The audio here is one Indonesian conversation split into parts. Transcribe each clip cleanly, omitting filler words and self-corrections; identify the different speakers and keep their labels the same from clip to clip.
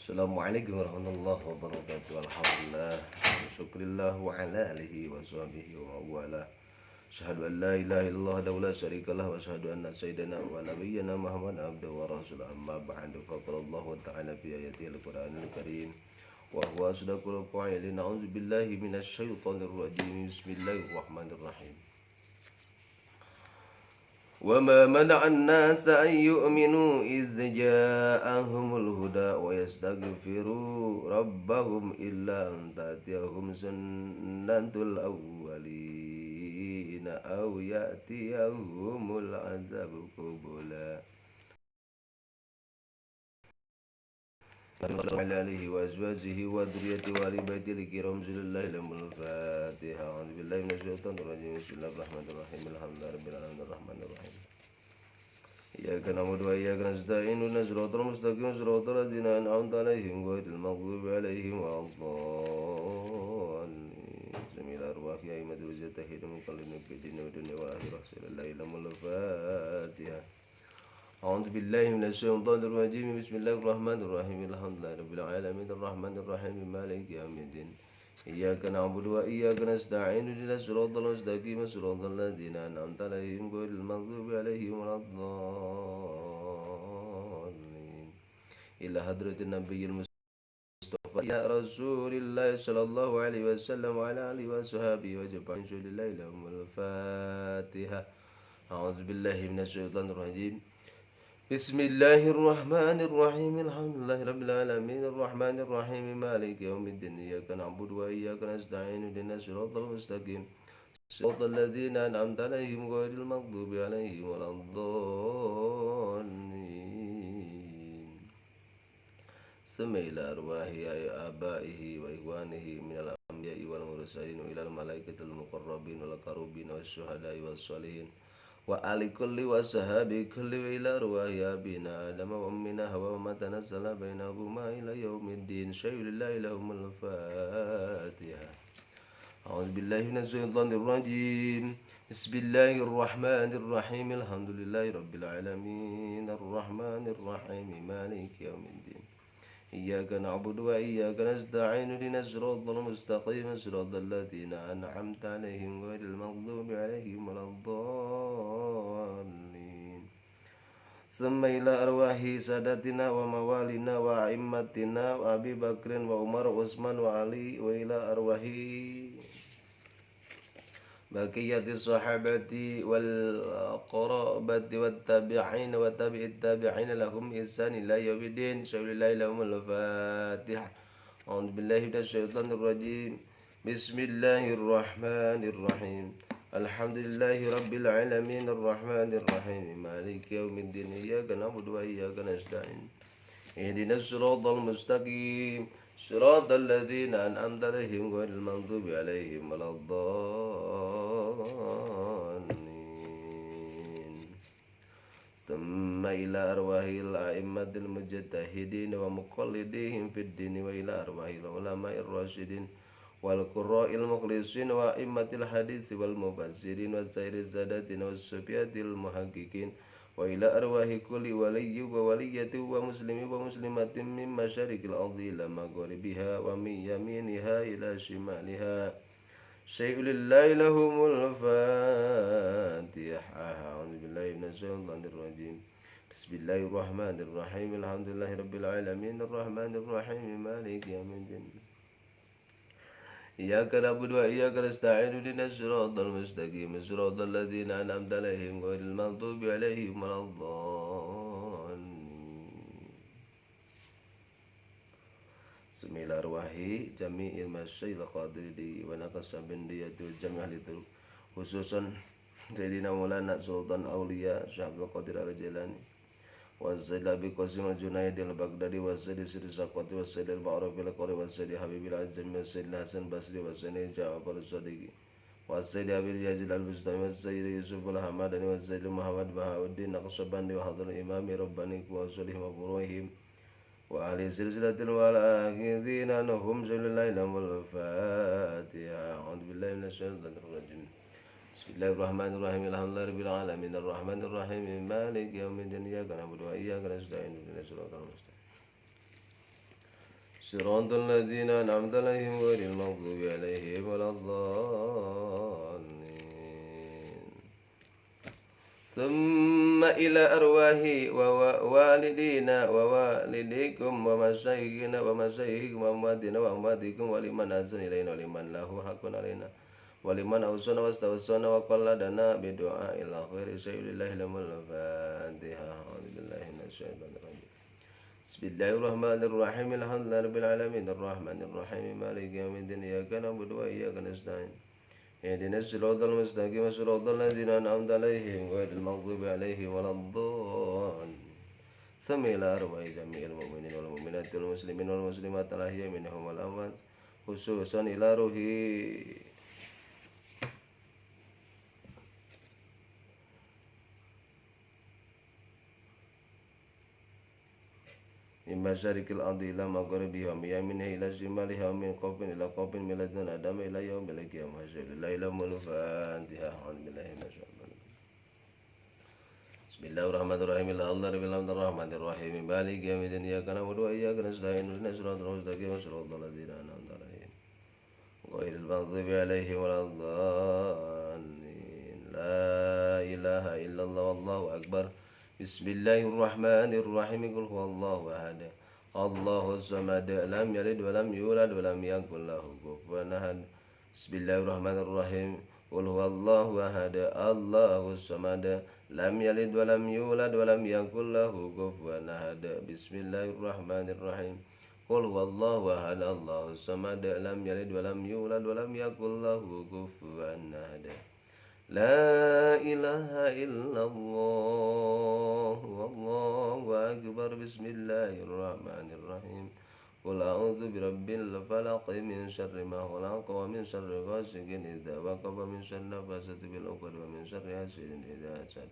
Speaker 1: Assalamualaikum warahmatullahi wabarakatuh. Alhamdulillah, syukurillah wa ala alihi wa sahbihi wa wala. Asyhadu an la ilaha illallah wa la syarikalah wa asyhadu anna sayyidina wa nabiyyana Muhammad abduhu wa rasuluh. Amma ba'du, faqala Allah ta'ala fi ayatihil Qur'anil Karim wa huwa asdaqul qa'ilin. A'udzu billahi minasy syaithanir rajim. Bismillahirrahmanirrahim. وما منع الناس أن يؤمنوا إذ جاءهم الهدى ويستغفروا ربهم إلا أن تأتيهم سنة الأولين أو يأتيهم العذاب قبلا وعلى آله وأزواجه وذريته وآل بيته الكرام الله لهم الفاتحة. أعوذ بالله من الشيطان الرجيم. بسم الله الرحمن الرحيم. الحمد لله رب العالمين الرحمن الرحيم. إياك نعبد وإياك نستعين اهدنا الصراط المستقيم صراط الذين أنعمت عليهم غير المغضوب عليهم ولا الضالين. سمي الأرواح يا أئمة الرجال تحية من قلبنا في الدين والدنيا والآخرة. صلى الله لهم الفاتحة. أعوذ بالله من الشيطان الرجيم. بسم الله الرحمن الرحيم. الحمد لله رب العالمين الرحمن الرحيم مالك يوم الدين. إياك نعبد وإياك نستعين اهدنا الصراط المستقيم صراط الذين أنعمت عليهم غير المغضوب عليهم ولا الضالين. إلى حضرة النبي المصطفى يا رسول الله صلى الله عليه وسلم وعلى آله وصحبه وجميع الله لهم الفاتحة. أعوذ بالله من الشيطان الرجيم. بسم الله الرحمن الرحيم. الحمد لله رب العالمين الرحمن الرحيم مالك يوم الدين. إياك نعبد وإياك نستعين اهدنا الصراط المستقيم صراط الذين أنعمت عليهم غير المغضوب عليهم ولا الضالين. سمع إلى أرواح آبائه وإخوانه من الأنبياء والمرسلين وإلى الملائكة المقربين والكروبين والشهداء والصالحين وآل كل وصحابي كل وإلى أرواح أبينا آدم وأمنا حواء وما تنزل بينهما إلى يوم الدين. شيء لله لهم الفاتحة. أعوذ بالله من الشيطان الرجيم. بسم الله الرحمن الرحيم. الحمد لله رب العالمين الرحمن الرحيم مالك يوم الدين. إياك نعبد وإياك نستعين اهدنا الصراط المستقيم صراط الذين أنعمت عليهم غير المغضوب عليهم ولا الضالين. ثم إلى أرواح سادتنا وموالنا وأئمتنا وأبي بكر وعمر وعثمان وعلي وإلى أرواح بقية الصحابة والقرابة والتابعين وتابع التابعين لهم إحسان إلى يوم الدين. شهد الله لهم الفاتحة. أعوذ بالله من الشيطان الرجيم. بسم الله الرحمن الرحيم. الحمد لله رب العالمين الرحمن الرحيم مالك يوم الدين. إياك نعبد وإياك نستعين اهدنا الصراط المستقيم صراط الذين أنعمت عليهم غير المغضوب عليهم ولا الضالين. ثم إلى أرواح الأئمة المجتهدين ومقلديهم في الدين وإلى أرواح العلماء الراشدين والقراء المخلصين وأئمة الحديث والمفسرين وسائر السادات والصفيات المحققين وإلى أرواح كل ولي وولية ومسلم ومسلمة من مشارق الأرض إلى مغربها ومن يمينها إلى شمالها. شيء لله لهم الفاتحة. أعوذ بالله من الشيطان الرجيم. بسم الله الرحمن الرحيم. الحمد لله رب العالمين الرحمن الرحيم مالك يوم الدين. إياك نعبد وإياك نستعين اهدنا الصراط المستقيم صراط الذين أنعمت عليهم غير المغضوب عليهم ولا الضالين. بسم الله الرحمن جميع المشايخ القادرين ونقص بندية الجميع للدروب خصوصا سيدنا مولانا سلطان أولياء شيخ عبد القادر الجيلاني والسيد أبي قاسم الجنيد البغدادي والسيد سيد السقطي والسيد المعروف القاري والسيد حبيب العزمي والسيد الحسن البصري والسيد جعفر الصديقي والسيد أبي اليزيد البستاني والسيد يوسف الحمداني والسيد محمد بهاء الدين النقشبندي وحضر الإمام رباني وصلهم وفروعهم وأهل سلسلة والآخذين أنهم سبيل الله لهم الفاتحة. أعوذ بالله من الشيطان الرجيم. بسم الله الرحمن الرحيم. الحمد لله رب العالمين الرحمن الرحيم مالك يوم الدين. إياك نعبد وإياك نستعين اهدنا الصراط المستقيم صراط الذين أنعمت عليهم غير المغضوب عليهم ولا الضالين ثم إلى أرواح والدينا ووالديكم ومشايخنا ومشايخكم وأمواتنا وأمواتكم ولمن أحسن إلينا ولمن له حق علينا ولمن أوصانا واستوصانا وقلدنا بدعاء إلى خير شيء لله لهم الفاتحة. أعوذ بالله من الشيطان الرجيم. بسم الله الرحمن الرحيم. الحمد لله رب العالمين الرحمن الرحيم مالك يوم الدين إياك نعبد وإياك نستعين اهدنا الصراط المستقيم صراط الذين أنعمت عليهم غير المغضوب عليهم ولا الضالين. سمع إلى أرواح جميع المؤمنين والمؤمنات والمسلمين والمسلمات الأحياء منهم والأموات خصوصا إلى روح من مشارق الأرض إلى مغربها ومن يمينها إلى شمالها ومن قوف إلى قوف من لدن آدم إلى يوم القيامة. لله لهم الفاتحة. أعوذ بالله من الشيطان. بسم الله الرحمن الرحيم. الحمد لله الرحمن الرحيم مالك يوم الدين إياك نعبد وإياك نستعين اهدنا الصراط المستقيم صراط الذين أنعمت عليهم غير المغضوب عليهم ولا الضالين. لا إله إلا الله والله أكبر. بسم الله الرحمن الرحيم. قل هو الله أحد الله الصمد لم يلد ولم يولد ولم يكن له كفوا أحد. بسم الله الرحمن الرحيم. قل هو الله أحد الله الصمد لم يلد ولم يولد ولم يكن له كفوا أحد. بسم الله الرحمن الرحيم. قل هو الله أحد الله الصمد لم يلد ولم يولد ولم يكن له كفوا أحد. لا إله إلا الله والله أكبر. بسم الله الرحمن الرحيم. قل أعوذ برب الفلق من شر ما خلق ومن شر غاسق إذا وقب ومن شر النفاثات في العقد ومن شر حاسد إذا حسد.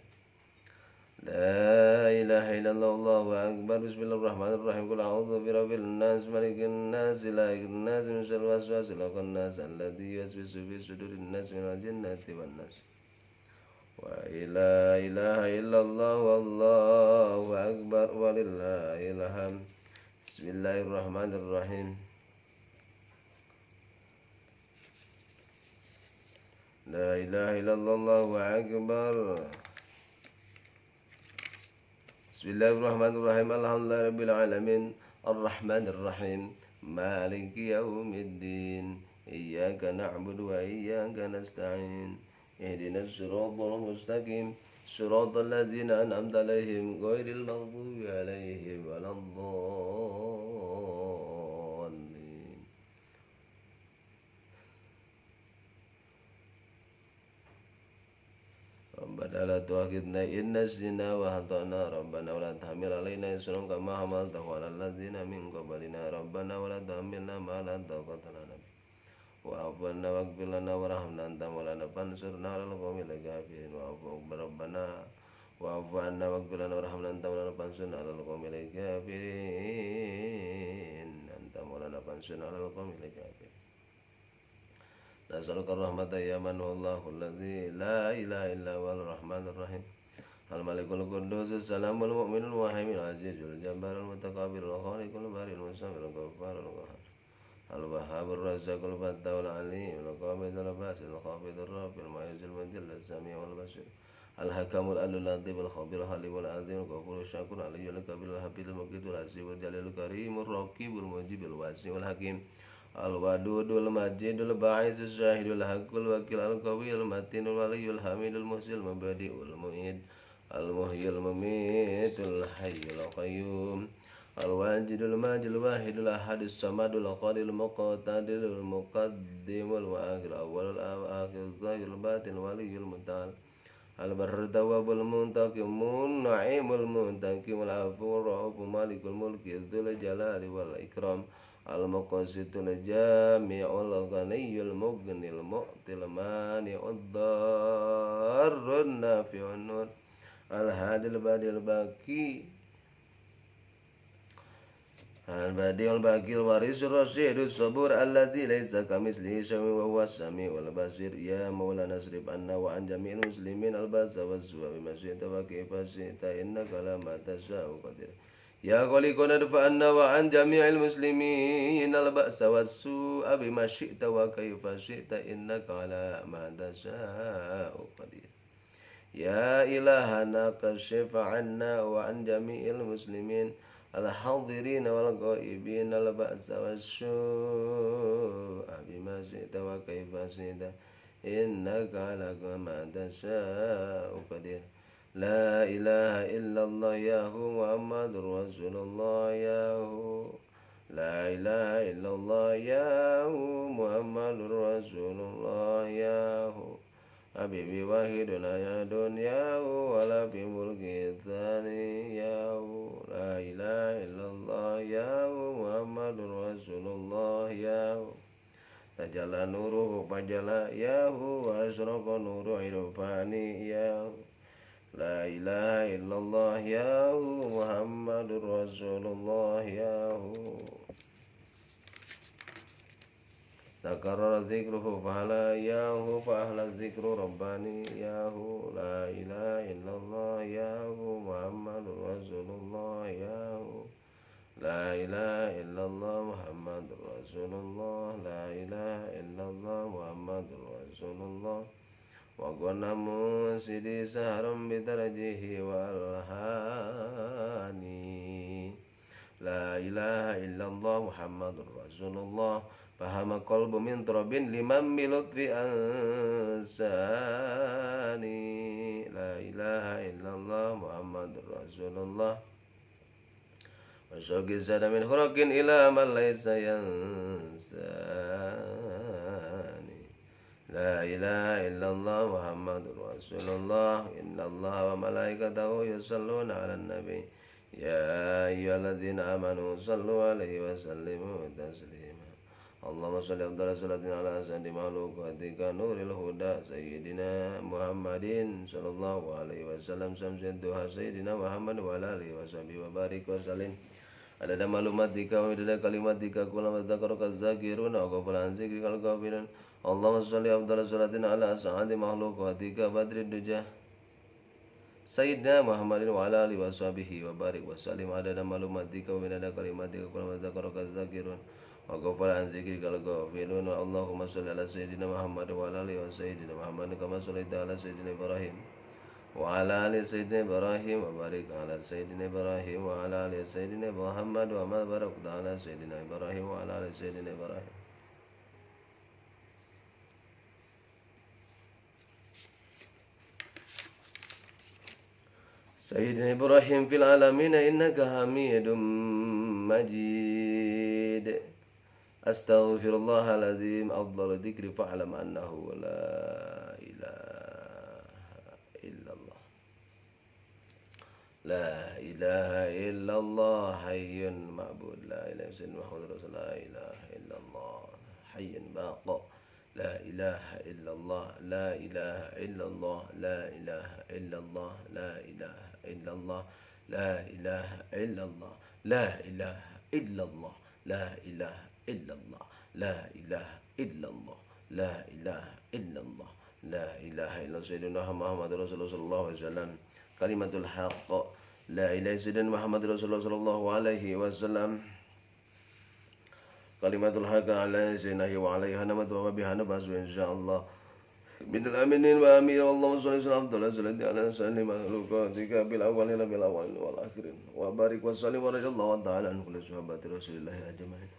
Speaker 1: لا إله إلا الله والله أكبر. بسم الله الرحمن الرحيم. قل أعوذ برب الناس ملك الناس إله الناس من شر الوسواس الخناس الذي يوسوس في صدور الناس من الجنة والناس. ولا إله إلا الله والله أكبر ولله الحمد. بسم الله الرحمن الرحيم. لا إله إلا الله والله أكبر. بسم الله الرحمن الرحيم. الحمد لله رب العالمين الرحمن الرحيم مالك يوم الدين إياك نعبد وإياك نستعين اهدنا الصراط المستقيم صراط الذين أنعمت عليهم غير المغضوب عليهم ولا الضالين. ربنا لا تؤاخذنا إن نسينا وأخطأنا ربنا ولا تحمل علينا إصرا كما حملته على الذين من قبلنا ربنا ولا تحملنا ما لا طاقة لنا به واعف عنا واغفر لنا وارحمنا أنت مولانا فانصرنا على القوم الكافرين. ربنا واعف عنا واغفر لنا وارحمنا أنت مولانا فانصرنا على القوم الكافرين. أنت مولانا فانصرنا على القوم الكافرين. نسألك الرحمة يا من هو الله الذي لا إله إلا هو الرحمن الرحيم الملك القدوس السلام المؤمن المهيمن العزيز الجبار المتكبر الخالق البارئ المصور الغفار القهار الوهاب الرزاق الفتاح العليم القابض الباسط الخافض الرافع المعز المذل السميع والبصير الحكم العدل اللطيف الخبير الحليم العظيم الغفور الشكور العلي الكبير الحفيظ المجيد العزيز الجليل الكريم الرقيب المجيب الواسع الحكيم الودود المجيد الباعث الشاهد الحق الوكيل القوي المتين الولي الحميد المحسن المبدئ المعيد المحيي المميت الحي القيوم الواجد الماجد الواحد الأحد الصمد القادر المقتدر المقدم الآخر الأول الآخر الظاهر الباطن الولي المتعال البر التواب المنتقم النعيم المنتقم العفو الرؤوف مالك الملك ذو الجلال والإكرام المقسط الجامع الغني المغني المعطي المانع الضار النافع النور الهادي البادي الباقي البديع الباقي الوارث الرشيد الصبور الذي ليس كمثله شيء وهو السميع البصير. يا مولانا اصرف عنا وعن جميع المسلمين البأس والسوء بما شئت وكيف شئت إنك لما تشاء قدير. يا خالقنا ادفع عنا وعن جميع المسلمين البأس والسوء بما شئت وكيف شئت إنك على ما تشاء قدير يا إلهنا كشف عنا وعن جميع المسلمين الحاضرين والغائبين البأس والسوء بما شئت وكيف شئت إنك على ما تشاء قدير لا إله إلا الله يا هو محمد رسول الله يا هو لا إله إلا الله يا هو محمد رسول الله يا هو حبيبي واحدنا يا دنيا ولا في ملك الثاني يا هو لا إله إلا الله يا هو محمد رسول الله يا هو تجلى نوره فجلى يا هو وأشرق نور عرفاني يا هو لا إله إلا الله يا هو محمد رسول الله يا هو تكرر ذكره فهلا ياه فأهل الذكر رباني ياه لا إله إلا الله ياه محمد رسول الله ياه لا إله إلا الله محمد رسول الله لا إله إلا الله محمد رسول الله وقلنا مسدي سهرا بدرجه والهاني لا إله إلا الله محمد رسول الله فهم قلب من تراب لمن بلطف أنساني لا إله إلا الله محمد رسول الله وشوق زاد من خرق إلى من ليس ينساني لا إله إلا الله محمد رسول الله إن الله وملائكته يصلون على النبي يا أيها الذين آمنوا صلوا عليه وسلموا تسليما اللهم صل أفضل صلاة على أسعد مخلوقاتك نور الهدى سيدنا محمد صلى الله عليه وسلم شمس الضحى سيدنا محمد وعلى آله وصحبه وبارك وسلم عدد معلوماتك ومدد كلماتك كلما ذكرك الذاكرون وغفل عن ذكرك الغافلون اللهم صل أفضل صلاة على أسعد مخلوقاتك بدر الدجى سيدنا محمد وعلى آله وصحبه وبارك وسلم عدد معلوماتك ومدد كلماتك كلما ذكرك الذاكرون وغفر عن ذكرك الغافلون اللهم صل على سيدنا محمد وعلى آله وسيدنا محمد كما صليت على سيدنا إبراهيم وعلى آل سيدنا إبراهيم وبارك على سيدنا إبراهيم وعلى آل سيدنا محمد وما باركت على سيدنا إبراهيم وعلى آل سيدنا إبراهيم سيدنا إبراهيم في العالمين إنك حميد مجيد أستغفر الله العظيم أفضل ذكر فاعلم أنه لا إله إلا الله لا إله إلا الله حي معبود لا إله إلا محمد رسول لا إله إلا الله حي باق لا إله إلا الله لا إله إلا الله لا إله إلا الله لا إله إلا الله لا إله إلا الله لا إله إلا الله لا إله إلا الله لا إله إلا الله لا إله إلا الله لا إله إلا سيدنا محمد رسول الله صلى الله عليه وسلم كلمة الحق لا إله سيدنا محمد رسول الله صلى الله عليه وسلم كلمة الحق على سيدنا وعليها نمت وبها نبعث إن شاء الله من الآمنين وآمين اللهم صل وسلم على سيدنا على سيدنا مخلوقاتك بالأولين بالأولين والآخرين وبارك وسلم ورضي الله تعالى عن كل صحابة رسول الله أجمعين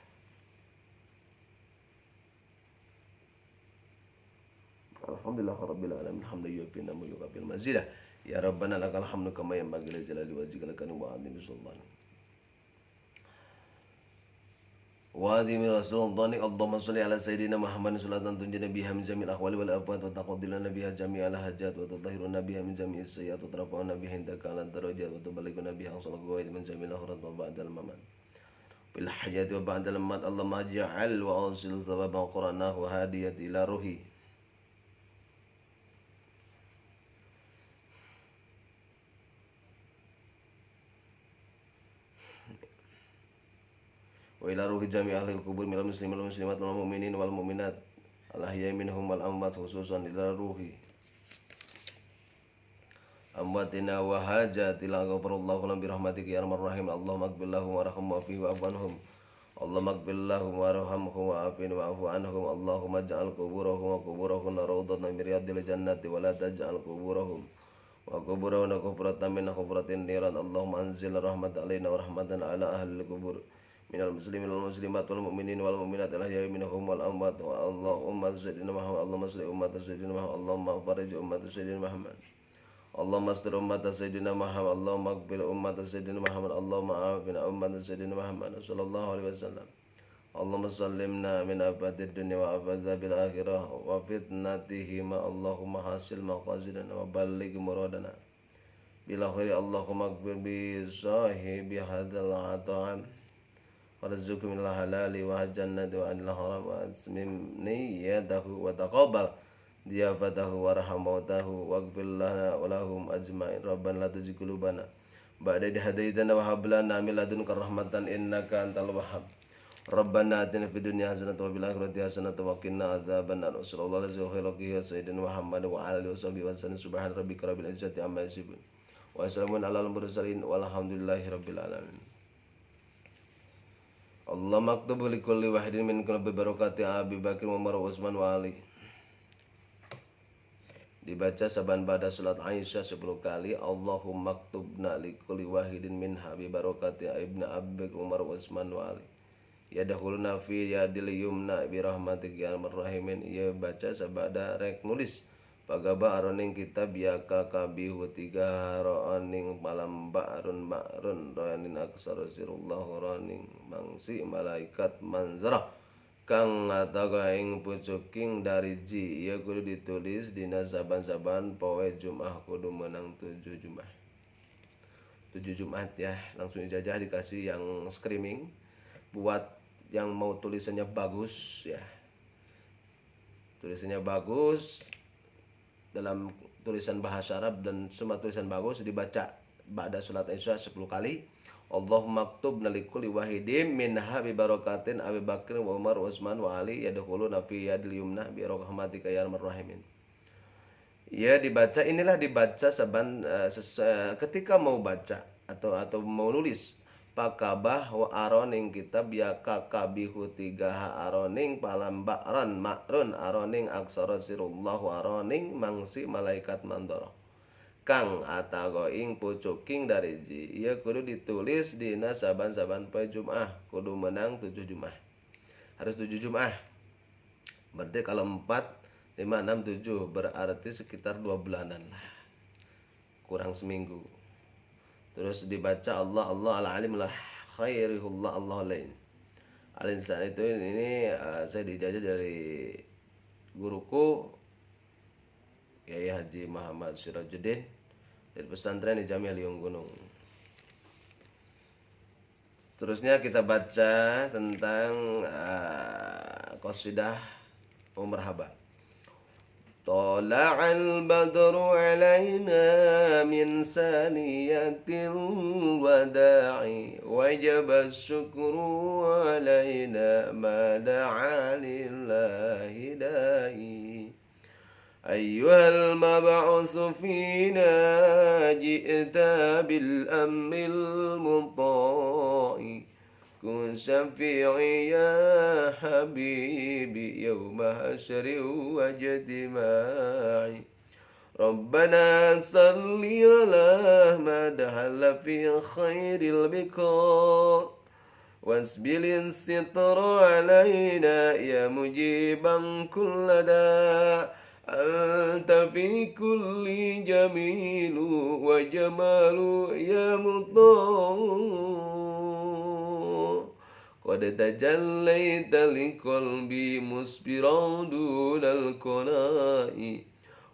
Speaker 1: Alhamdulillah Rabbil Alamin hamdan yu'affi wa yughfir mazidah ya rabbana lakal hamdu kama yanbaghi li jalali wajhika lakal wa azimi sultanik wa azimi rasulullah Allahumma shalli ala sayyidina Muhammadin salatan tunjina biha min jamil ahwali wal afat wa taqaddilana biha jami'al hajat wa tutahhiruna biha min jami'is sayyi'at wa tarfa'una biha indaka ala darajat wa tuballighuna biha aqsal ghaib min jamil akhirat wa ba'dal mamat bil hayati wa ba'dal mamat Allahumma ja'al wa awsil thawaban qur'anahu hadiyat ila ruhi wa ila ruhi jami' ahli al-qubur minal muslimin wal muslimat wal mu'minin wal mu'minat al ahya'i minhum wal amwat khususan ila ruhi أمواتنا وحاجاتنا غفر الله لهم برحمتك يا أرحم الراحمين اللهم اغفر لهم وارحمهم وعافهم واعف عنهم اللهم اغفر لهم وارحمهم وعافهم واعف عنهم اللهم اجعل قبورهم وقبورهم روضة من رياض الجنة ولا تجعل قبورهم وقبورهم كفرة من كفرة النيران اللهم أنزل رحمة علينا ورحمة على أهل القبور من المسلمين والمسلمات والمؤمنين والمؤمنات الأحياء منهم والأموات اللهم سيدنا محمد اللهم صل أمة سيدنا محمد اللهم فرج أمة سيدنا محمد اللهم استر أمة سيدنا محمد اللهم اغفر أمة سيدنا محمد اللهم عافنا أمة سيدنا محمد صلى الله عليه وسلم اللهم سلمنا من آفات الدنيا وعذاب الآخرة وفتنتهما اللهم حاصل مقاصدنا وبلغ مرادنا بلا خير اللهم اغفر بصاحب هذا العطاء ورزقه من الحلال والجنة وعن الحرام وأتمم نيته وتقبل ضيافته وارحم موته واغفر لنا ولهم أجمعين ربنا لا تزغ قلوبنا بعد إذ هديتنا وهب لنا من لدنك رحمة إنك أنت الوهاب ربنا آتنا في الدنيا حسنة وفي الآخرة حسنة وقنا عذاب النار وصلى الله على خير سيدنا محمد وعلى آله وصحبه وسلم سبحان ربك رب العزة عما يصفون وسلام على المرسلين والحمدلله رب العالمين Allah maktub likulli wahidin minkum bi barakati Abi Bakr Umar Utsman wa Ali. Dibaca saban pada salat Aisyah 10 kali. Allahumma maktubna likulli wahidin minha bi barakati Ibnu Abi Bakr Umar Utsman wa Ali. Yadkhuluna fi yadil yumna bi rahmatik ya arhamar rahimin. Ia baca sabada rek nulis pagaba aroning kitab ya kabihu tiga roaning malam ba'run roanin aksar sirullah roaning mangsi malaikat manzarah kang ngataga ing pucuking dari ji ia kudu ditulis dina saban-saban poe Jumat kudu menang 7 Jumat ya langsung ijazah dikasih yang screaming buat yang mau tulisannya bagus ya tulisannya bagus dalam tulisan bahasa Arab dan semua tulisan bagus dibaca ba'da salat Isya 10 kali. Allahumma maktubna likulli wahidin minha bi barakatin Abi Bakr wa Umar wa Utsman wa Ali yadkhuluna fi yadil yumna bi rahmatika ya arhamar rahimin. Ya dibaca inilah dibaca saban ketika mau baca atau mau nulis pakabah wa aroning kitab ya kakabihu tiga aroning palam ba'ran ma'run aroning aksara sirullah aroning mangsi malaikat mandoro kang atago ing pucuking dari ji ia kudu ditulis dina saban-saban poe Jumat kudu menang 7 Jumat harus 7 Jumat berarti kalau 4 5 6 7 berarti sekitar 2 bulanan lah kurang seminggu. Terus dibaca Allah al-alim lah khairullah Allah lain. Al-insan itu ini saya dijajah dari guruku Kiai Haji Muhammad Sirajuddin dari pesantren di Jamiah Liung Gunung. Terusnya kita baca tentang qasidah Marhaba. طلع البدر علينا من ثانية الوداع وجب الشكر علينا ما دعا لله داعي أيها المبعوث فينا جئت بالأمر المطاع كن شفيعي يا حبيبي يوم حشر واجتماعي ربنا صل على ما دخل في خير البقاء واسبل الستر علينا يا مجيبا كل داء أنت في كل جميل وجمال يا مطاع قد تجليت لقلبي مسبرا دون القناء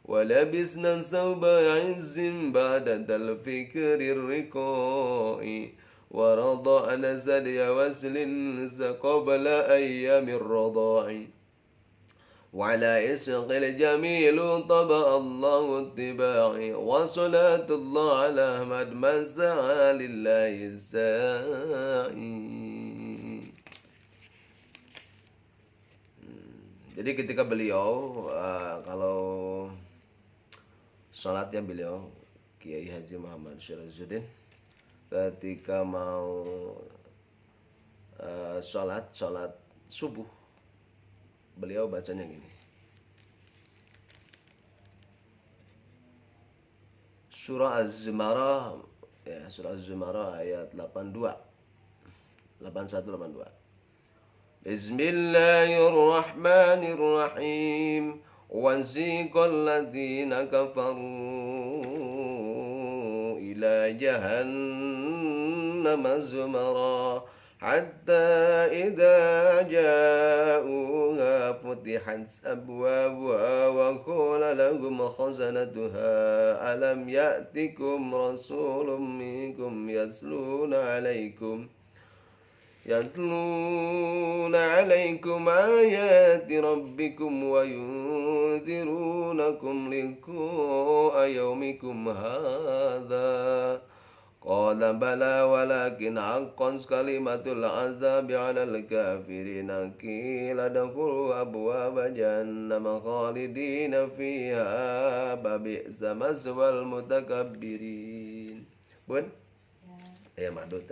Speaker 1: ولبسنا ثوب عز بعد الفكر الرقاء ورضعنا ثدي وسل قبل أيام الرضاع وعلى إسق الجميل طبع الله اتباعي وصلاة الله على أحمد من سعى لله الساعي. Jadi ketika beliau kalau sholatnya beliau Kiai Haji Muhammad Syirazuddin ketika mau sholat subuh, beliau bacanya gini. Surah Az-Zumarah, ya, surah Az-Zumarah ayat 81 82. Bismillahirrahmanirrahim. Wasiqal ladzina kafaru ila jahannama zumara hatta idza ja'uha futihat abwabuha wa qala lahum khazanatuha alam ya'tikum rasulun minkum yatluna عليكم آيات ربكم وينذرونكم لقاء يومكم هذا قال بلى ولكن حقت كلمة العذاب على الكافرين قيل ادخلوا أبواب جهنم خالدين فيها فبئس مثوى المتكبرين. Bun? Ya, madut.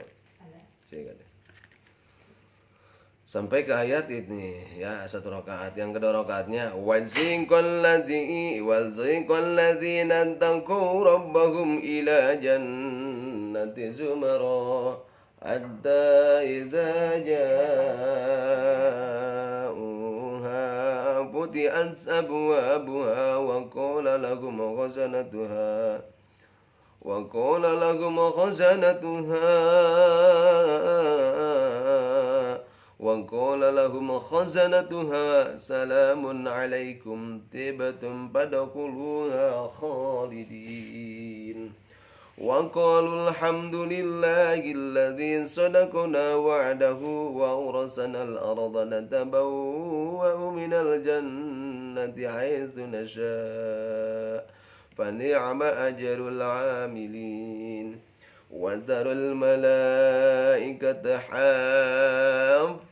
Speaker 1: Sampai ke ayat ini, ya, satu rakaat. Yang kedua rakaatnya wasiqal ladzina taqaw rabbahum ila jannati zumara hatta idza ja'uha futihat abwabuha wa qala lahum khazanatuha وقال لهم خزنتها سلام عليكم طبتم فادخلوها خالدين وقالوا الحمد لله الذي صدقنا وعده وأورثنا الأرض نتبوأ من الجنة حيث نشاء فنعم أجر العاملين وترى الملائكة حافين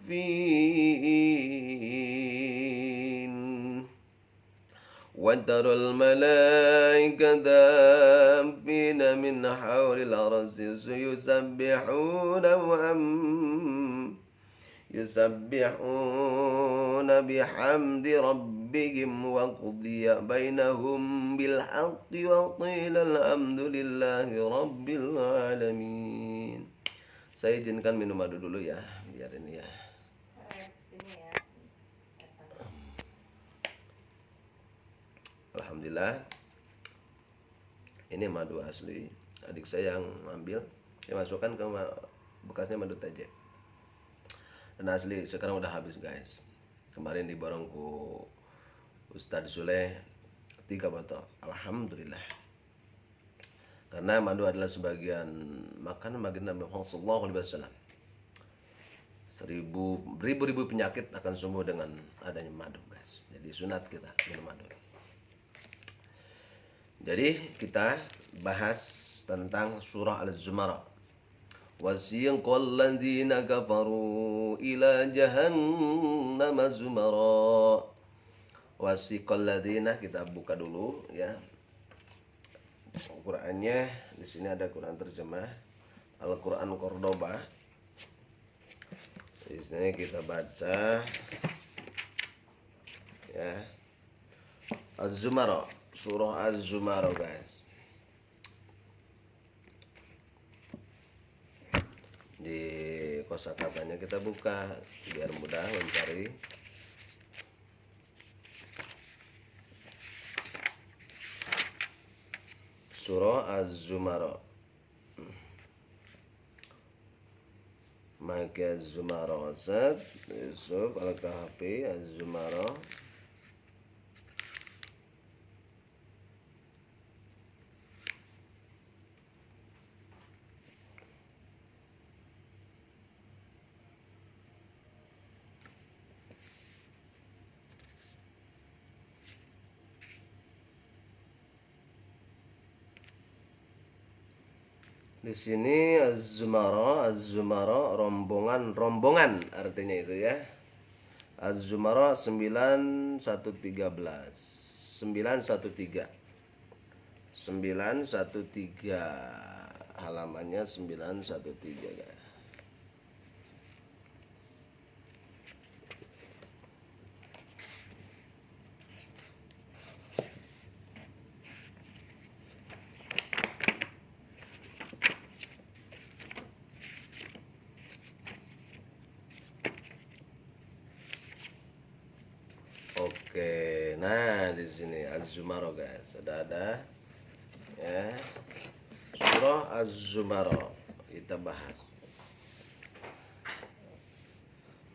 Speaker 1: من حول العرش يسبحون بحمد ربهم وقضي بينهم بالحق وقيل الحمد لله رب العالمين. Saya izinkan minum madu dulu ya, biar ini ya. Alhamdulillah, ini madu asli. Adik saya yang ambil, saya masukkan ke bekasnya madu aja. Dan asli sekarang udah habis guys. Kemarin diborong ku Ustadz Zuleh 3 botol. Alhamdulillah. Karena madu adalah sebagian makanan baginda Nabi Muhammad SAW. Ribu penyakit akan sembuh dengan adanya madu guys. Jadi sunat kita minum madu. Jadi kita bahas tentang surah Al-Zumar. Wasiqal ladzina kafaru ila jahannama zumara. Wasiqal ladzina, kita buka dulu ya. Qurannya di sini ada Quran terjemah Al-Quran Cordoba. Di sini kita baca ya. Az-Zumar, surah Az-Zumar guys. Di kosakatanya kita buka biar mudah mencari. Surah Az-Zumar. Maka Az-Zumar Wasat Yusuf Al-Kahfi Az-Zumar. Di sini Az-Zumara rombongan artinya itu ya. Az-Zumara 9113. 913. Halamannya 913 guys. Oke, nah di sini Az-Zumar guys, sudah ada ya. Surah Az-Zumar kita bahas.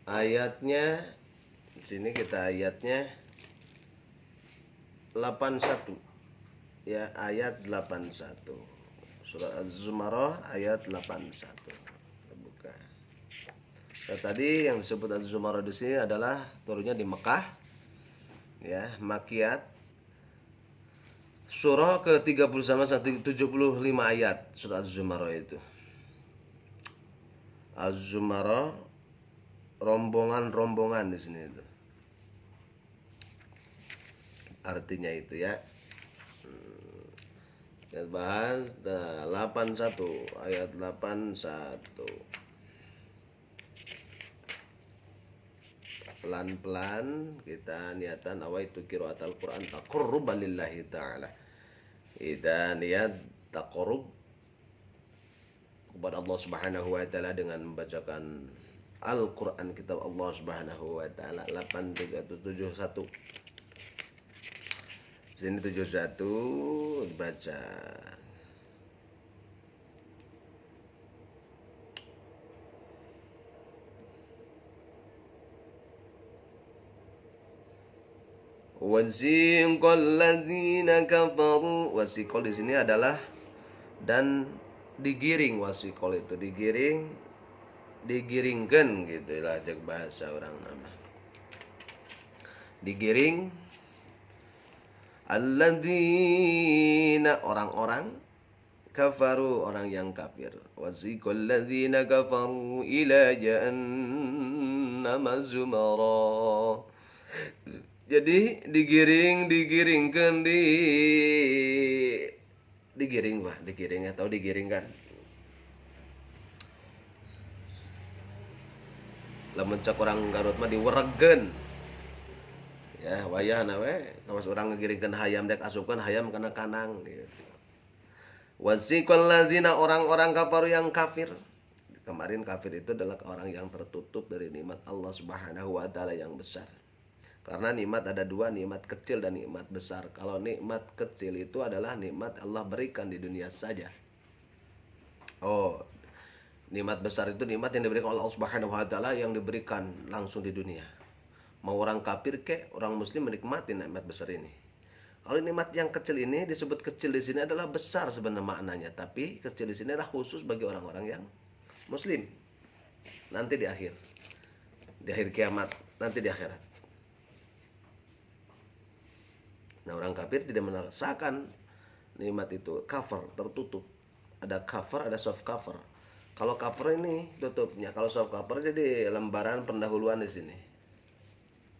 Speaker 1: Ayatnya di sini kita ayatnya 81. Ya, ayat 81. Surah Az-Zumar ayat 81. Kita buka. Nah, tadi yang disebut Az-Zumar di sini adalah turunnya di Mekah. Ya, Makiyat. Surah ke-30 sama 75 ayat surah Az-Zumar itu. Az-Zumar rombongan-rombongan di sini itu. Artinya itu ya. Kita bahas 81 ayat 81. Pelan-pelan kita niatan awaitu qiraatal Quran taqarruban lillahi ta'ala. Kita niat taqarrub kepada Allah Subhanahu wa taala dengan membacakan Al-Qur'an kitab Allah Subhanahu wa taala. 8371. Sini 71 dibaca. Wasiqal ladzina kafaru. Wasiqal di sini adalah dan digiring. Wasiqal itu digiringkan gitu lah cek bahasa orang nama. Digiring alladzina orang-orang kafaru orang yang kafir. Wasiqal ladzina kafaru ila jahannama zumara. Jadi digiringkan digiring atau digiringkan. Lamun cak orang Garut mah diweregkeun. Ya, wayahna we, kawas urang ngiringkeun hayam dek asupkeun hayam kana kanang gitu. Wasiqal ladzina orang-orang kafaru yang kafir. Kemarin kafir itu adalah orang yang tertutup dari nikmat Allah Subhanahu wa taala yang besar. Karena nikmat ada dua, nikmat kecil dan nikmat besar. Kalau nikmat kecil itu adalah nikmat Allah berikan di dunia saja. Oh, nikmat besar itu nikmat yang diberikan oleh Allah Subhanahu wa taala yang diberikan langsung di dunia. Mau orang kafir ke, orang muslim menikmati nikmat besar ini. Kalau nikmat yang kecil ini disebut kecil di sini adalah besar sebenarnya maknanya, tapi kecil di sini adalah khusus bagi orang-orang yang muslim. Nanti di akhir kiamat, nanti di akhirat. Nah, orang kafir tidak merasakan nikmat itu. Cover, tertutup. Ada cover, ada soft cover. Kalau cover ini tutupnya, kalau soft cover jadi lembaran pendahuluan di sini.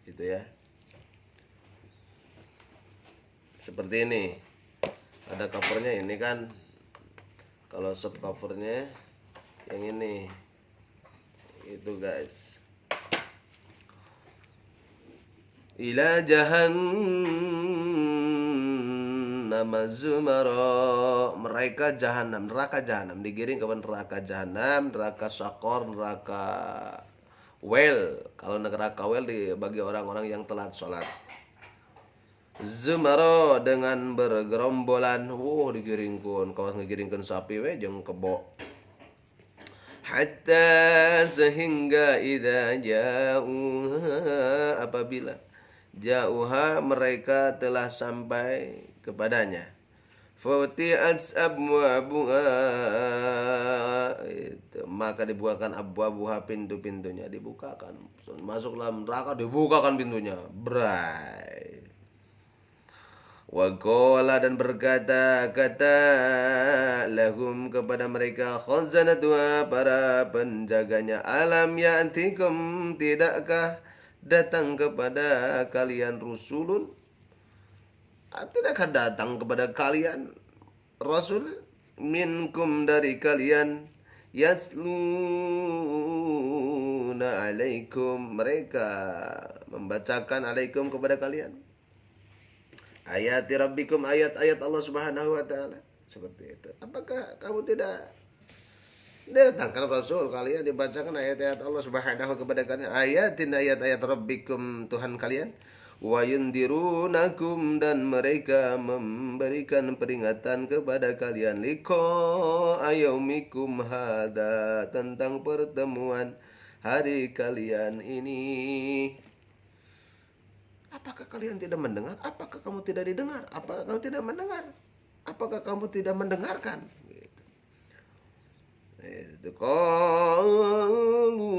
Speaker 1: Gitu ya. Seperti ini. Ada covernya ini kan. Kalau soft covernya yang ini. Itu guys. Ila jahannam zumara. Mereka jahanam, neraka jahanam, digiring ke neraka jahanam, neraka sakor, neraka well. Kalau neraka well bagi orang-orang yang telat sholat. Zumara dengan bergerombolan, digiringkan, kawas ngegiringkan sapi we jeung kebo. Hatta sehingga idza jauha apabila jauha mereka telah sampai kepadanya. Futi'at abwabuha, maka dibukakan abwabuha, pintu-pintunya dibukakan. Masuk dalam neraka dibukakan pintunya. Bray. Wa qala dan berkata-kata lahum kepada mereka khazanatuha para penjaganya, alam ya'tikum tidakkah datang kepada kalian rusulun? Tidakkah datang kepada kalian rasul minkum dari kalian, yasluna alaikum, mereka membacakan alaikum kepada kalian, ayat rabbikum, ayat-ayat Allah Subhanahu wa taala. Seperti itu. Apakah kamu tidak datangkan Rasul kalian dibacakan ayat-ayat Allah Subhanahu kepada kalian, ayat-ayat rabbikum, Tuhan kalian, wa yundirunakum, dan mereka memberikan peringatan kepada kalian, liqa yaumikum hada, tentang pertemuan hari kalian ini. Apakah kalian tidak mendengar? Apakah kamu tidak didengar? Apakah kamu tidak mendengar? Apakah kamu tidak mendengarkan? Gitu. Itu qalu,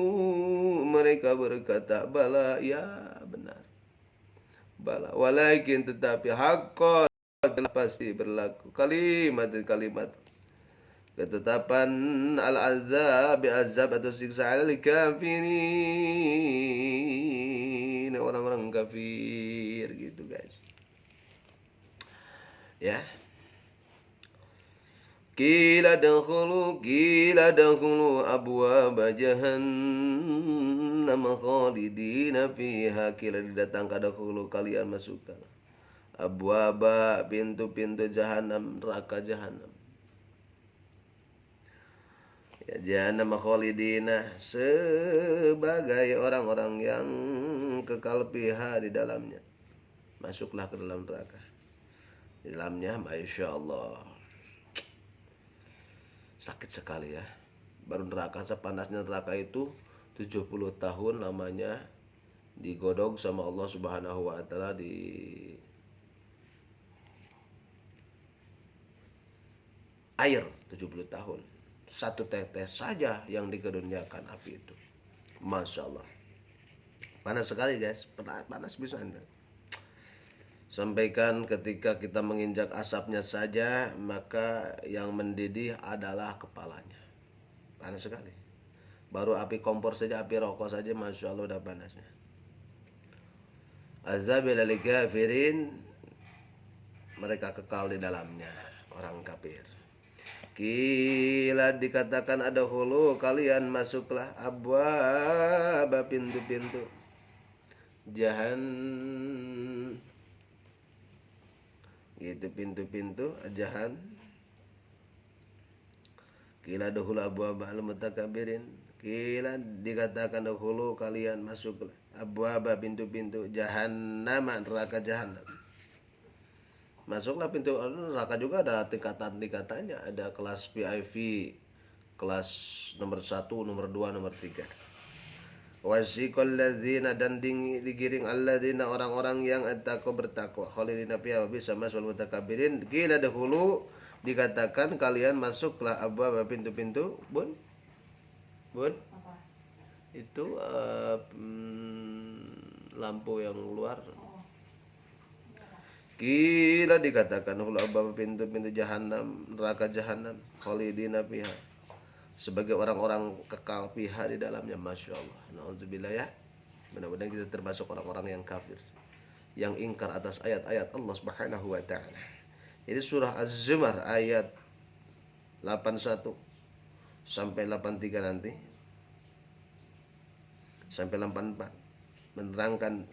Speaker 1: mereka berkata, bala, ya benar. Bala, walakin, tetapi, haqqan, pasti berlaku, kalimat ketetapan al-azab, azab atau siksa, al-kafirin, orang-orang kafir, gitu guys. Ya. Qila dakhulu abwaaba jahannam khalidina fiha. Qila, didatangkan, dakhulu, kalian masukkan, abwaaba, pintu-pintu jahannam, neraka jahannam. Ya, jahannam khalidina, sebagai orang-orang yang kekal fiha, di dalamnya. Masuklah ke dalam neraka. Di dalamnya, masya Allah, sakit sekali ya. Baru neraka, sepanasnya neraka itu 70 tahun lamanya digodok sama Allah Subhanahu wa taala di air 70 tahun. Satu tetes saja yang dikeduniakan api itu. Masya Allah. Panas sekali guys, panas bisa Anda. Sampaikan ketika kita menginjak asapnya saja, maka yang mendidih adalah kepalanya. Panas sekali. Baru api kompor saja, api rokok saja, masya Allah udah panasnya. Azabil lil kafirin, mereka kekal di dalamnya, orang kafir. Kila, dikatakan, ada hulu, kalian masuklah, abwaba, pintu-pintu gitu, pintu-pintu jahan. Kila dahulu abwaba al-mutakabirin. Kila, dikatakan, dahulu kalian masuklah, abwaba, pintu-pintu jahannam, neraka jahannam. Masuklah pintu neraka juga ada tingkatan-tingkatannya, ada kelas VIP, kelas nomor 1, nomor 2, nomor 3. Wasiqal ladzina, dan digiring alladzina, orang-orang yang attaqwa, bertakwa, khalidina fiha wa bi'sal maswal mutakabbirin. Qila dahulu, dikatakan, kalian masuklah, abwaba, pintu-pintu, bun apa? Itu lampu yang luar. Qila, dikatakan, hulu abwaba, pintu-pintu jahannam, neraka jahannam, khalidina fiha, sebagai orang-orang kekal fiha, di dalamnya. Masya Allah. Na'udzubillah ya. Mudah-mudahan kita termasuk orang-orang yang kafir, yang ingkar atas ayat-ayat Allah Subhanahu wa ta'ala. Ini surah Az-Zumar ayat 81 sampai 83 nanti, sampai 84, menerangkan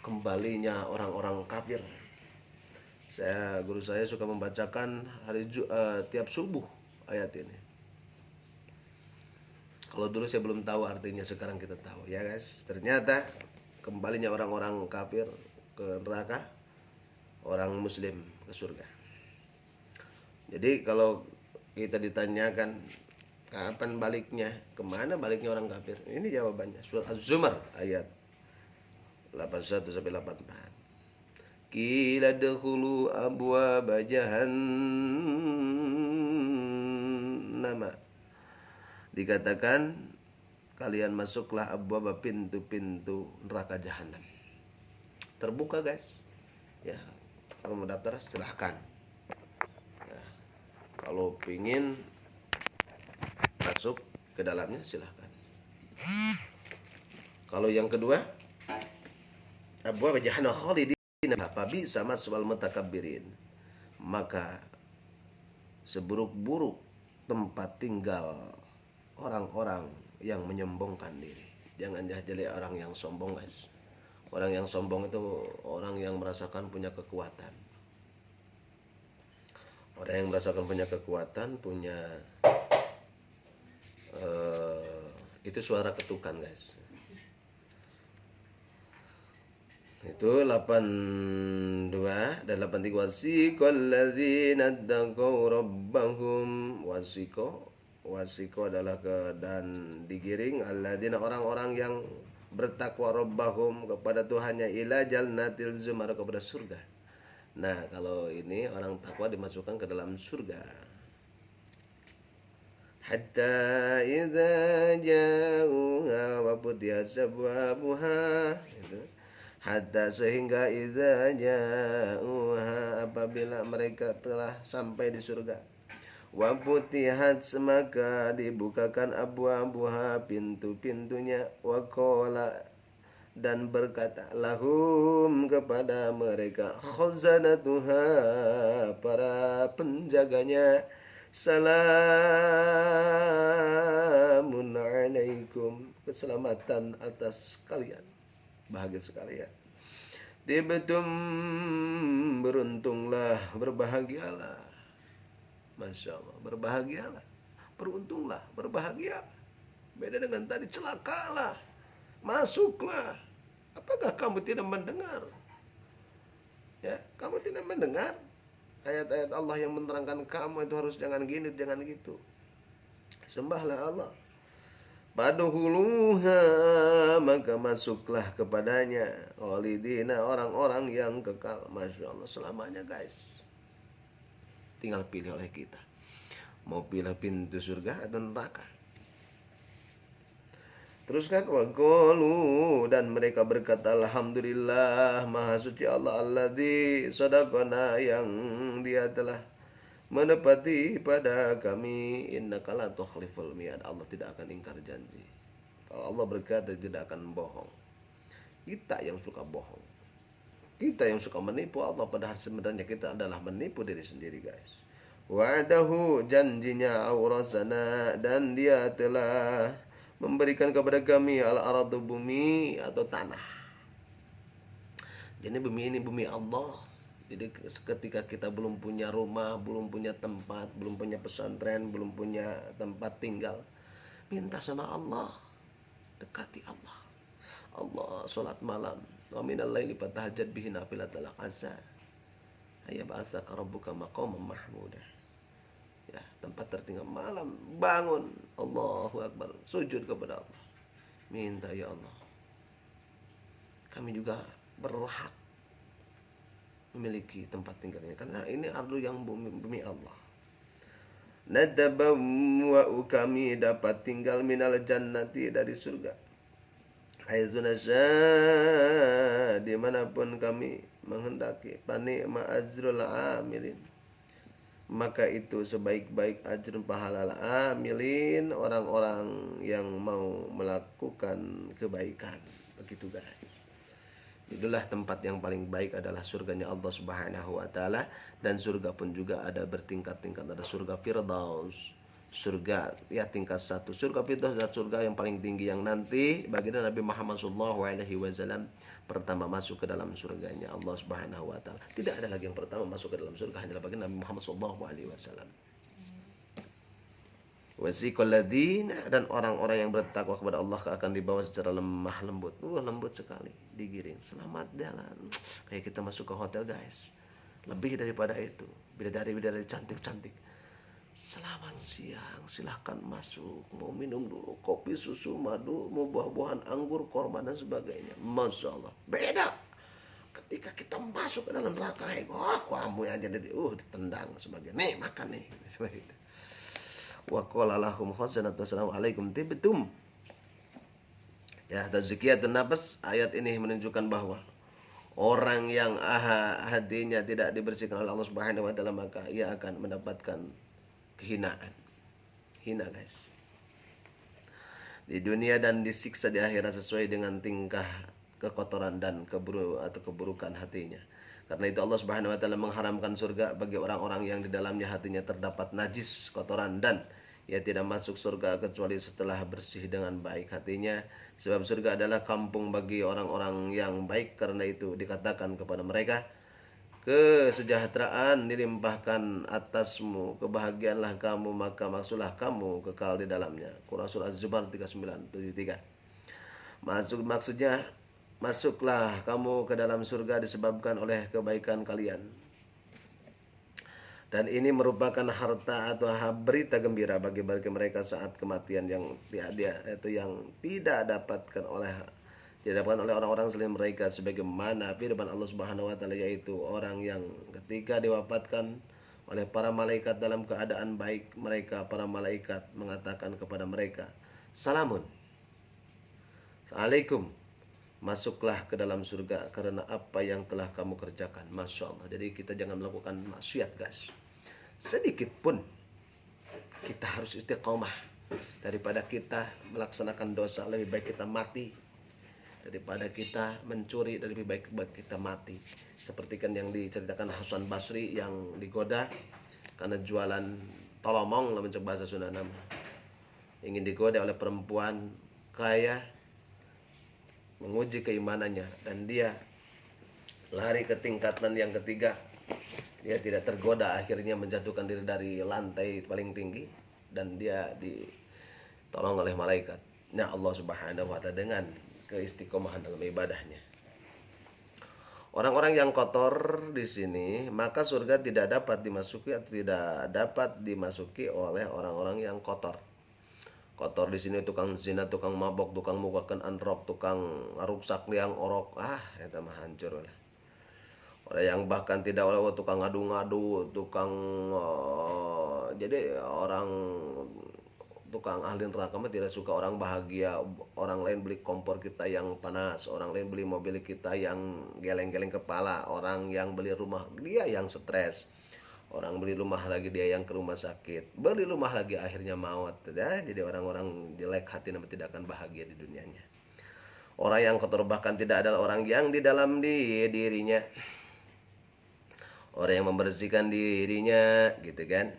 Speaker 1: kembalinya orang-orang kafir. Guru saya suka membacakan tiap subuh ayat ini. Kalau dulu saya belum tahu artinya, sekarang kita tahu ya guys. Ternyata kembalinya orang-orang kafir ke neraka, orang muslim ke surga. Jadi kalau kita ditanyakan kapan baliknya, kemana baliknya orang kafir, ini jawabannya surah Az-Zumar ayat 81 sampai 84. Qila dakhulu abwaaba jahannam, dikatakan, kalian masuklah abwaaba, pintu-pintu neraka jahanam. Terbuka guys. Ya, kalau mau daftar silahkan. Ya, kalau pingin masuk ke dalamnya silahkan. Kalau yang kedua, abwaaba jahannam khalidina fa bi'sa maswal mutakabbirin, maka seburuk-buruk tempat tinggal orang-orang yang menyombongkan diri. Jangan jadi orang yang sombong, guys. Orang yang sombong itu orang yang merasakan punya kekuatan. Orang yang merasakan punya kekuatan, punya itu suara ketukan, guys. Itu 82 dan 83. Wasiqal ladzina taqaw rabbahum. Wasiko adalah dan digiring alladzina orang-orang yang bertakwa rabbahum kepada Tuhannya ila jannatil zumar kepada surga. Nah, kalau ini orang takwa dimasukkan ke dalam surga. Hatta idza ja'uha wa futiyat abwabuha. Hatta sehingga idza ja'uha apabila mereka telah sampai di surga. Wa futihat maka dibukakan abwabuha pintu-pintunya wa qala dan berkata lahum kepada mereka khazanatuha para penjaganya salamun alaikum keselamatan atas kalian bahagia sekalian tibtum beruntunglah berbahagialah Masya Allah berbahagialah beruntunglah berbahagialah beda dengan tadi celakalah masuklah. Apakah kamu tidak mendengar? Ya, kamu tidak mendengar ayat-ayat Allah yang menerangkan kamu itu harus jangan gini, jangan gitu. Sembahlah Allah. Padhuluha maka masuklah kepadanya khalidina orang-orang yang kekal. Masya Allah selamanya, guys. Tinggal pilih oleh kita. Mau pilih pintu surga atau neraka. Teruskan waqalu dan mereka berkata alhamdulillah maha suci Allah alladzi sadaqana yang dia telah menepati pada kami innaka la tukhliful mi'ad. Allah tidak akan ingkar janji. Kalau Allah berkata tidak akan bohong. Kita yang suka bohong. Kita yang suka menipu Allah padahal sebenarnya kita adalah menipu diri sendiri, guys. Wa'adahu janjinya aurasana dan dia telah memberikan kepada kami al-aradu bumi atau tanah. Jadi bumi ini bumi Allah. Jadi ketika kita belum punya rumah, belum punya tempat, belum punya pesantren, belum punya tempat tinggal, minta sama Allah, dekati Allah. Allah salat malam, wa minal laili fatahajjad bihi nafilatan lak asa ayyab'atsaka rabbuka maqaman mahmuda. Ya, tempat tertinggal malam bangun Allahu Akbar sujud kepada Allah minta ya Allah kami juga berhak memiliki tempat tinggalnya karena ini ardu yang bumi Allah. Nadabawwa'u kami dapat tinggal minal jannati dari surga aizunasya dimanapun kami menghendaki panikma ajrul amilin maka itu sebaik-baik ajrun pahala amilin orang-orang yang mau melakukan kebaikan. Begitu, guys. Itulah tempat yang paling baik adalah surganya Allah Subhanahu wa taala dan surga pun juga ada bertingkat-tingkat. Ada surga Firdaus, surga ya tingkat 1. Surga Firdaus adalah surga yang paling tinggi yang nanti baginda Nabi Muhammad SAW pertama masuk ke dalam surganya Allah Subhanahu wa taala. Tidak ada lagi yang pertama masuk ke dalam surga hanyalah baginda Nabi Muhammad SAW. Wasiqal ladzina dan orang-orang yang bertakwa kepada Allah akan dibawa secara lemah lembut. Lembut sekali, digiring. Selamat jalan. Kayak kita masuk ke hotel, guys. Lebih daripada itu. Bidadari-bidadari cantik-cantik. Selamat siang, silahkan masuk. Mau minum dulu kopi, susu, madu, mau buah-buahan, anggur, korma dan sebagainya. Masya Allah. Beda. Ketika kita masuk ke dalam neraka, kamu aja ditendang sebagai nih makan nih. Wa qala lahum khazanatu assalamualaikum tibtum. Ya, tazkiyatun nafs ayat ini menunjukkan bahwa orang yang hatinya tidak dibersihkan oleh Allah Subhanahu wa taala maka ia akan mendapatkan kehinaan. Hina, guys. Di dunia dan disiksa di akhirat sesuai dengan tingkah kekotoran dan keburukan hatinya. Karena itu Allah Subhanahu wa taala mengharamkan surga bagi orang-orang yang di dalamnya hatinya terdapat najis, kotoran, dan ia tidak masuk surga kecuali setelah bersih dengan baik hatinya. Sebab surga adalah kampung bagi orang-orang yang baik. Karena itu dikatakan kepada mereka, kesejahteraan dilimpahkan atasmu, kebahagiaanlah kamu, maka maksudlah kamu kekal di dalamnya. Quran Surah Az-Zumar 3973. Maksudnya, masuklah kamu ke dalam surga disebabkan oleh kebaikan kalian. Dan ini merupakan harta atau berita gembira bagi mereka saat kematian yang tidak dapatkan oleh orang-orang selain mereka, sebagaimana firman Allah Subhanahu wa taala, yaitu orang yang ketika diwafatkan oleh para malaikat dalam keadaan baik, para malaikat mengatakan kepada mereka, salamun alaikum, masuklah ke dalam surga karena apa yang telah kamu kerjakan. Masya Allah. Jadi kita jangan melakukan maksiat, guys, sedikit pun. Kita harus istiqomah. Daripada kita melaksanakan dosa, lebih baik kita mati. Daripada kita mencuri, lebih baik kita mati. Seperti kan yang diceritakan Hasan Basri yang digoda karena jualan tolomong, mencoba bahasa Sunda nama. Ingin digoda oleh perempuan kaya, menguji keimanannya, dan dia lari ke tingkatan yang ketiga. Dia tidak tergoda, akhirnya menjatuhkan diri dari lantai paling tinggi, dan dia ditolong oleh malaikat. Nah, Allah Subhanahu wa taala dengan keistiqomahan dalam ibadahnya. Orang-orang yang kotor di sini, maka surga tidak dapat dimasuki oleh orang-orang yang kotor. Kotor di sini tukang zina, tukang mabok, tukang mukakan anrok, tukang rusak liang orok, eta mah hancur lah. Orang yang bahkan tidak tukang ngadu-ngadu, jadi orang tukang ahli neraka mah tidak suka orang bahagia. Orang lain beli kompor, kita yang panas. Orang lain beli mobil, kita yang geleng-geleng kepala. Orang yang beli rumah, dia yang stres. Orang beli rumah lagi, dia yang ke rumah sakit. Beli rumah lagi, akhirnya maut. Jadi orang-orang jelek hati namanya tidak akan bahagia di dunianya. Orang yang kotor bahkan tidak adalah orang yang di dalam dirinya. Orang yang membersihkan dirinya, gitu kan,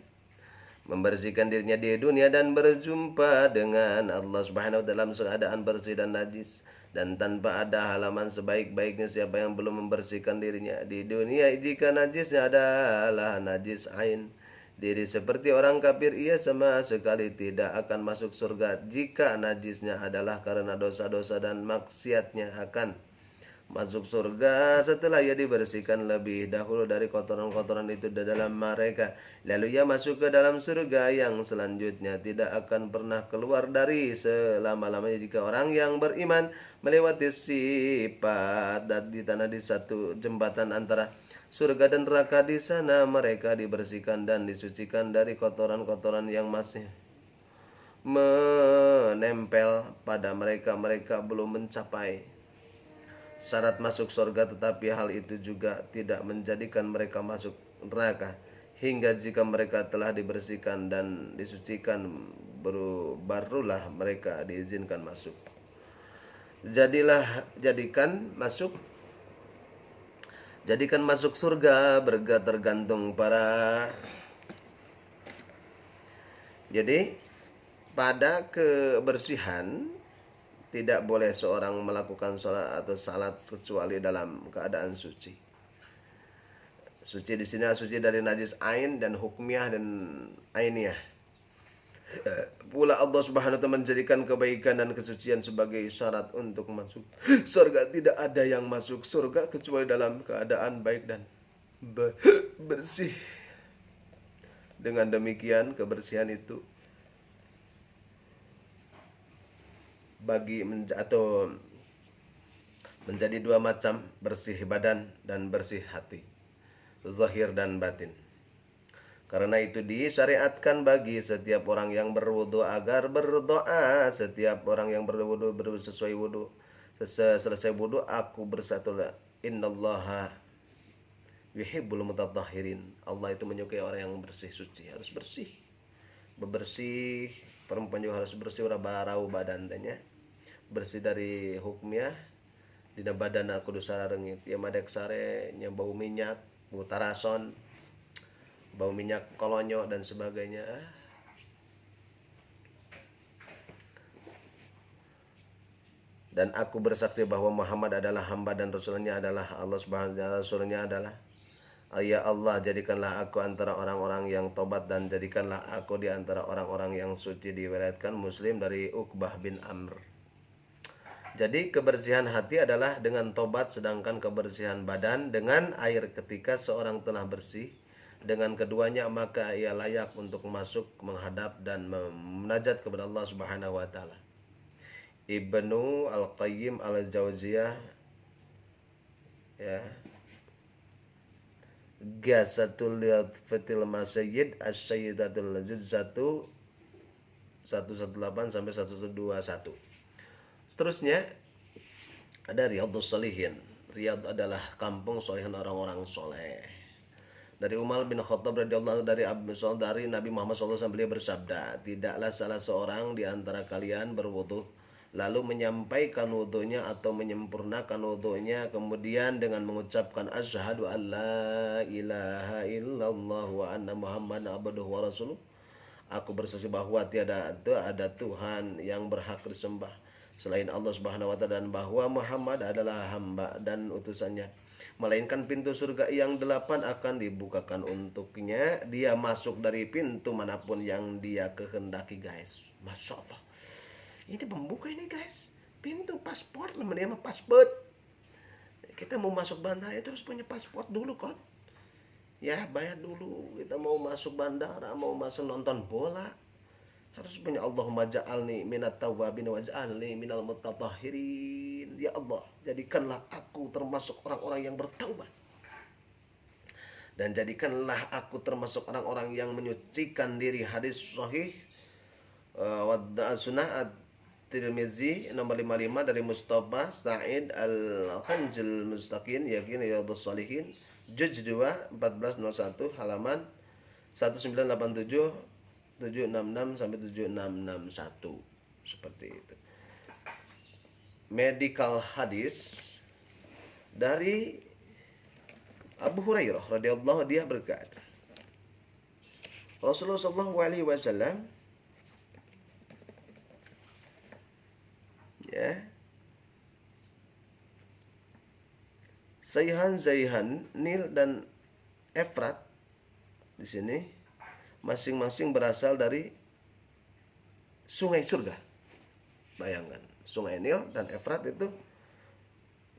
Speaker 1: membersihkan dirinya di dunia dan berjumpa dengan Allah Subhanahu wa taala dalam keadaan bersih dan najis, dan tanpa ada halaman sebaik-baiknya siapa yang belum membersihkan dirinya di dunia. Jika najisnya adalah najis ain, diri seperti orang kafir, ia sama sekali tidak akan masuk surga. Jika najisnya adalah karena dosa-dosa dan maksiatnya, akan masuk surga setelah ia dibersihkan lebih dahulu dari kotoran-kotoran itu di dalam mereka. Lalu ia masuk ke dalam surga yang selanjutnya, tidak akan pernah keluar dari selama-lamanya. Jika orang yang beriman melewati sifat dan di tanah di satu jembatan antara surga dan neraka, di sana mereka dibersihkan dan disucikan dari kotoran-kotoran yang masih menempel pada mereka. Mereka belum mencapai syarat masuk surga, tetapi hal itu juga tidak menjadikan mereka masuk neraka, hingga jika mereka telah dibersihkan dan disucikan, barulah mereka diizinkan masuk. Jadikan masuk surga tergantung para. Jadi pada kebersihan, tidak boleh seorang melakukan sholat atau salat kecuali dalam keadaan suci. Suci di sini suci dari najis ain dan hukmiyah dan ainiyah. Pula Allah Subhanahu wa taala menjadikan kebaikan dan kesucian sebagai syarat untuk masuk surga. Tidak ada yang masuk surga kecuali dalam keadaan baik dan bersih. Dengan demikian, kebersihan itu menjadi dua macam, bersih badan dan bersih hati, zahir dan batin. Karena itu disyariatkan bagi setiap orang yang berwudu agar berdoa. Setiap orang yang berwudu sesuai wudu, selesai wudu, aku bersatulah, innallaha yuhibbul mutatahhirin. Allah itu menyukai orang yang bersih, suci, harus bersih. Bebersih, perempuan juga harus bersih, ora barau badan tanya. Bersih dari hukmiyah, dina badan kudu sararengit ya madek sare nya bau minyak, bau tarason, bau minyak kolonyo dan sebagainya. Dan aku bersaksi bahwa Muhammad adalah hamba dan rasulnya adalah Allah Subhanahu wa taala, rasulnya adalah ya Allah, jadikanlah aku antara orang-orang yang tobat dan jadikanlah aku di antara orang-orang yang suci. Diriwayatkan Muslim dari Uqbah bin Amr. Jadi kebersihan hati adalah dengan tobat, sedangkan kebersihan badan dengan air. Ketika seorang telah bersih dengan keduanya, maka ia layak untuk masuk, menghadap dan munajat kepada Allah Subhanahu wa taala. Ibnu Al-Qayyim Al-Jauziyah ya, Ghasatul Fatil Masayyid As-Sayyidatul Juzzatu 118 sampai 121. Seterusnya ada Riyadhus Shalihin. Riyadh adalah kampung sholihin orang-orang soleh. Dari Umar bin Khattab radhiyallahu dari Nabi Muhammad SAW, beliau bersabda, tidaklah salah seorang di antara kalian berwudu lalu menyampaikan wudunya atau menyempurnakan wudunya kemudian dengan mengucapkan asyhadu an la ilaha illallah wa anna muhammadan abduhu wa rasuluh. Aku bersaksi bahwa tiada ada Tuhan yang berhak disembah selain Allah Subhanahu wa taala dan bahwa Muhammad adalah hamba dan utusannya. Melainkan pintu surga yang 8 akan dibukakan untuknya. Dia masuk dari pintu manapun yang dia kehendaki, guys. Masya Allah. Ini pembuka ini, guys. Pintu paspor, namanya mah paspor. Kita mau masuk bandara itu harus punya paspor dulu, kan? Ya, bayar dulu. Kita mau masuk bandara, mau masuk nonton bola, harus punya Allahumma ja'alni minat tawwabin waj'alni minal mutatahhirin. Ya Allah, jadikanlah aku termasuk orang-orang yang bertaubat. Dan jadikanlah aku termasuk orang-orang yang menyucikan diri. Hadis sahih wadda sunnah Tirmizi nomor 55 dari Mustafa Sa'id Al-Khanzul Mustaqin yakin Riyadhus Shalihin juz 2 1401 halaman 1987 766 sampai 7661 seperti itu. Medical hadis dari Abu Hurairah radhiyallahu dia berkata, Rasulullah sallallahu alaihi wasallam ya, Zaihan, Nil dan Efrat di sini masing-masing berasal dari sungai surga. Bayangkan, sungai Nil dan Efrat itu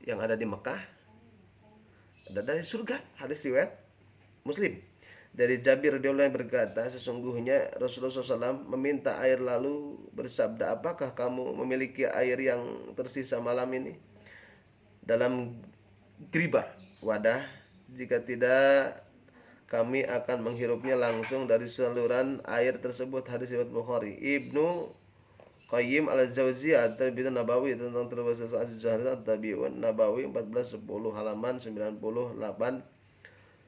Speaker 1: yang ada di Mekah ada dari surga. Hadis riwayat Muslim. Dari Jabir radhiyallahu anhu berkata, sesungguhnya Rasulullah SAW meminta air lalu bersabda, apakah kamu memiliki air yang tersisa malam ini dalam gribah wadah? Jika tidak, kami akan menghirupnya langsung dari saluran air tersebut. Hadis riwayat Bukhari. Ibnu Qayyim Al-Jauziyah At-Tabi'un Nabawi tentang terbatas Az-Zahra At-Tabi'un Nabawi 1410 halaman 98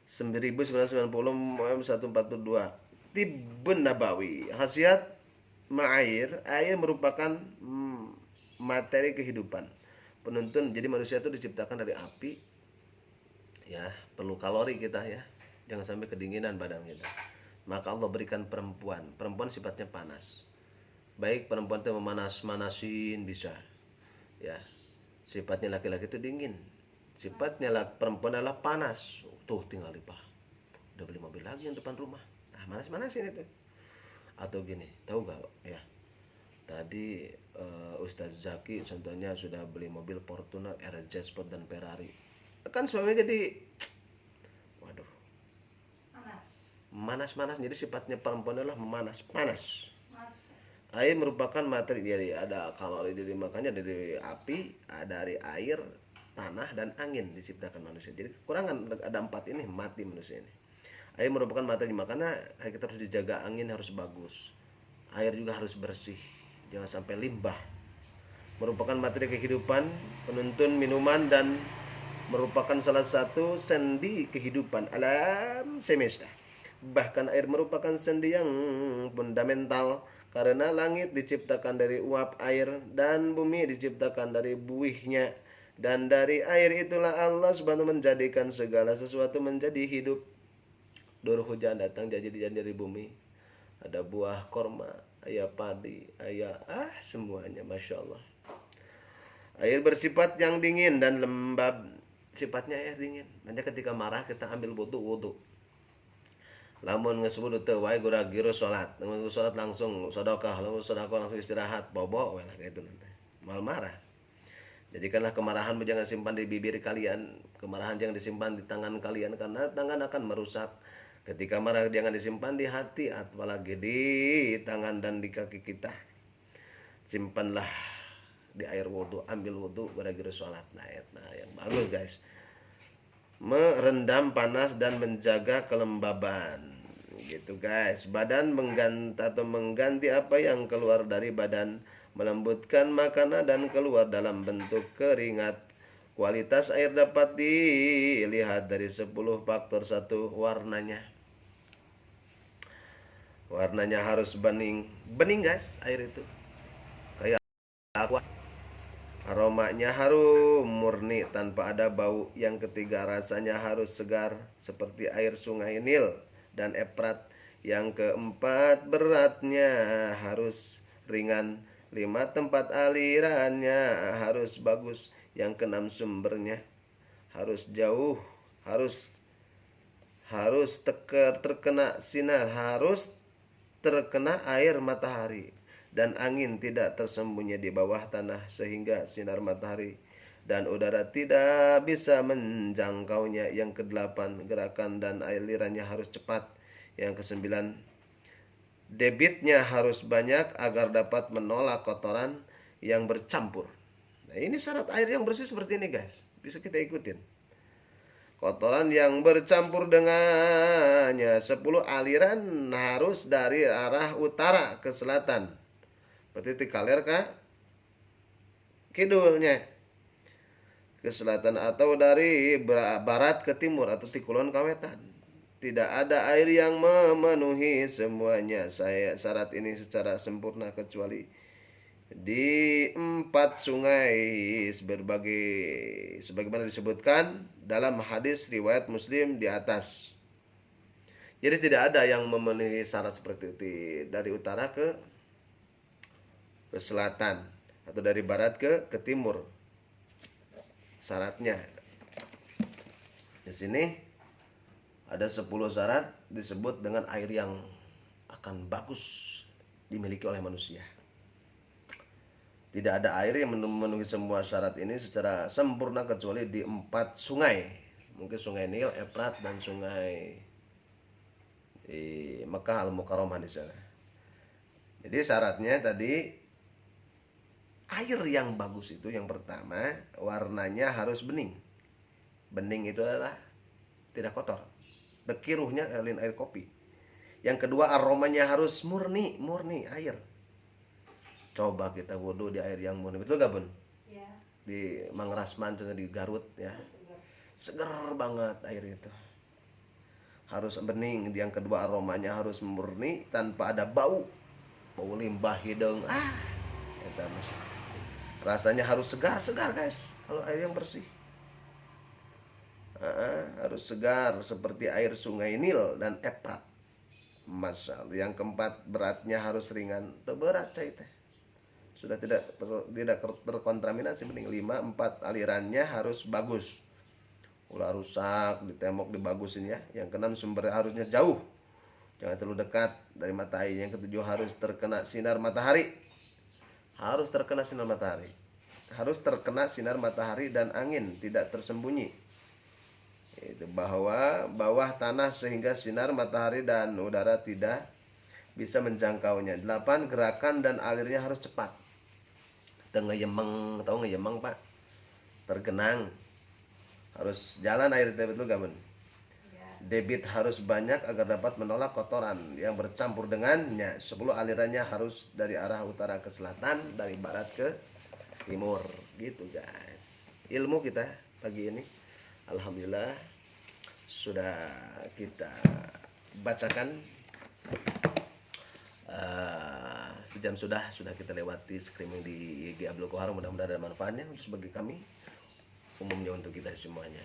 Speaker 1: 1990 142. Tibbun Nabawi. Khasiat ma'air, air merupakan materi kehidupan. Penuntun, jadi manusia itu diciptakan dari api. Ya, perlu kalori kita ya. Jangan sampai kedinginan badan kita. Maka Allah berikan perempuan. Perempuan sifatnya panas. Baik perempuan itu memanas-manasin bisa. Ya. Sifatnya laki-laki itu dingin. Sifatnya perempuan adalah panas. Tuh tinggal dipah. Udah beli mobil lagi yang depan rumah. Nah, manas-manasin itu. Atau gini, tahu gak ya? Tadi Ustadz Zaki contohnya sudah beli mobil Fortuner, RJ Sport dan Ferrari. Kan suaminya jadi waduh. Manas-manas. Jadi sifatnya perempuan adalah panas. Air merupakan materi, jadi ada kalori dari makanya dari api, dari air, tanah dan angin diciptakan manusia. Jadi kekurangan ada 4 ini mati manusia ini. Air merupakan materi, makanya kita harus dijaga, angin harus bagus. Air juga harus bersih, jangan sampai limbah. Merupakan materi kehidupan, penuntun minuman dan merupakan salah satu sendi kehidupan alam semesta. Bahkan air merupakan sendi yang fundamental karena langit diciptakan dari uap air dan bumi diciptakan dari buihnya Dan dari air itulah Allah Subhanahu menjadikan segala sesuatu menjadi hidup. Dur hujan datang jadi dari bumi. Ada buah korma, ayah padi, ayah semuanya, masya Allah. Air bersifat yang dingin dan lembab. Sifatnya air dingin. Hanya ketika marah kita ambil wudhu. Lamun geus wudu teu wae gura-giru salat. Lamun salat langsung sedekah, lamun sedekah langsung istirahat, bobo we lah gitu nanti. Mal marah. Jadikanlah kemarahan jangan simpan di bibir kalian, kemarahan jangan disimpan di tangan kalian karena tangan akan merusak. Ketika marah jangan disimpan di hati, apalagi di tangan dan di kaki kita. Simpanlah di air wudhu, ambil wudhu gura-giru salat. Nah, yang bagus guys. Merendam panas dan menjaga kelembaban gitu guys. Badan mengganti apa yang keluar dari badan, melembutkan makanan dan keluar dalam bentuk keringat. Kualitas air dapat dilihat dari 10 faktor. 1, warnanya. Warnanya harus bening guys, air itu kayak aqua. Aromanya harum murni tanpa ada bau. Yang ketiga, rasanya harus segar seperti air sungai Nil dan Efrat. Yang keempat, beratnya harus ringan. 5, tempat alirannya harus bagus. Yang keenam, sumbernya harus jauh, harus terkena sinar, harus terkena air matahari. Dan angin tidak tersembunyi di bawah tanah sehingga sinar matahari dan udara tidak bisa menjangkaunya. Yang kedelapan, gerakan dan alirannya harus cepat. Yang kesembilan, debitnya harus banyak agar dapat menolak kotoran yang bercampur. Nah, ini syarat air yang bersih seperti ini guys, bisa kita ikutin. Kotoran yang bercampur dengannya. 10, aliran harus dari arah utara ke selatan. Berarti kaler ke kidulnya, ke selatan, atau dari barat ke timur, atau tikulon ke wetan. Tidak ada air yang memenuhi semuanya syarat ini secara sempurna kecuali di 4 sungai sebagaimana disebutkan dalam hadis riwayat Muslim di atas. Jadi tidak ada yang memenuhi syarat seperti itu dari utara ke selatan atau dari barat ke timur. Syaratnya di sini ada 10 syarat disebut dengan air yang akan bagus dimiliki oleh manusia. Tidak ada air yang memenuhi semua syarat ini secara sempurna kecuali di 4 sungai. Mungkin sungai Nil, Efrat, dan sungai di Mekah Al-Mukarramah di sana. Jadi syaratnya tadi, air yang bagus itu yang pertama, warnanya harus bening. Bening itu adalah tidak kotor. Bekiruhnya air kopi. Yang kedua, aromanya harus murni air. Coba kita wudhu di air yang murni, betul gak Bun? Ya. Di Mangrasman, di Garut ya, segar banget air itu. Harus bening. Yang kedua, aromanya harus murni tanpa ada bau limbah hidung. Rasanya harus segar guys. Kalau air yang bersih harus segar seperti air sungai Nil dan Efrat. Masya Allah. Yang keempat, beratnya harus ringan. Berat cai teh. Sudah tidak terkontaminasi bening. 5, 4, alirannya harus bagus. Ulah rusak, ditembok dibagusin ya. Yang keenam, sumber harusnya jauh, jangan terlalu dekat dari matahari. Yang ketujuh, harus terkena sinar matahari. Harus terkena sinar matahari dan angin tidak tersembunyi. Itu bawah tanah sehingga sinar matahari dan udara tidak bisa menjangkaunya. 8, gerakan dan alirnya harus cepat. Ngeyemeng, tahu ngeyemeng Pak? Tergenang. Harus jalan air itu, betul gak Bun? Debit harus banyak agar dapat menolak kotoran yang bercampur dengannya. 10, alirannya harus dari arah utara ke selatan, dari barat ke timur. Gitu guys. Ilmu kita pagi ini alhamdulillah sudah kita bacakan. Sejam sudah kita lewati screening di IG Abdul Kohar. Mudah-mudahan ada manfaatnya untuk sebagai kami. umumnya untuk kita semuanya.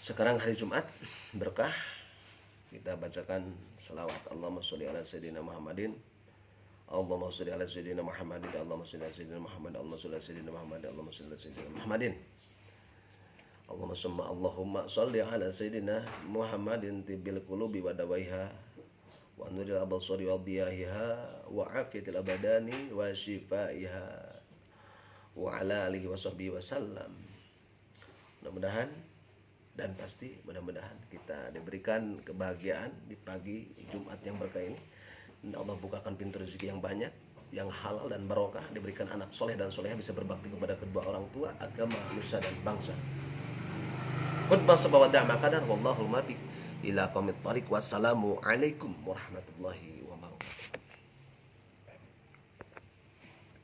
Speaker 1: Sekarang hari Jumat berkah, kita bacakan salawat. Allahumma sholli ala sayyidina Muhammadin, Allahumma sholli ala sayyidina Muhammadin, Allahumma sholli ala sayyidina Muhammad, Allahumma sholli ala sayyidina Muhammad, Allahumma sholli ala sayyidina Muhammadin. Allahumma sholli ala sayyidina Muhammadin tibbil qulubi wa dawaiha wa nuril absari wa diyahiha wa afiyatil abadani wa shifaiha wa ala alihi wa sahbihi wasallam. Mudah-mudahan dan pasti mudah-mudahan kita diberikan kebahagiaan di pagi Jumat yang berkah ini. Dan Allah bukakan pintu rezeki yang banyak, yang halal dan barokah, diberikan anak soleh dan solehah bisa berbakti kepada kedua orang tua, agama, nusa dan bangsa. Khutbah sebawa da'ma qadar wallahul muwaffiq ila qomit thariq. Wassalamu alaikum warahmatullahi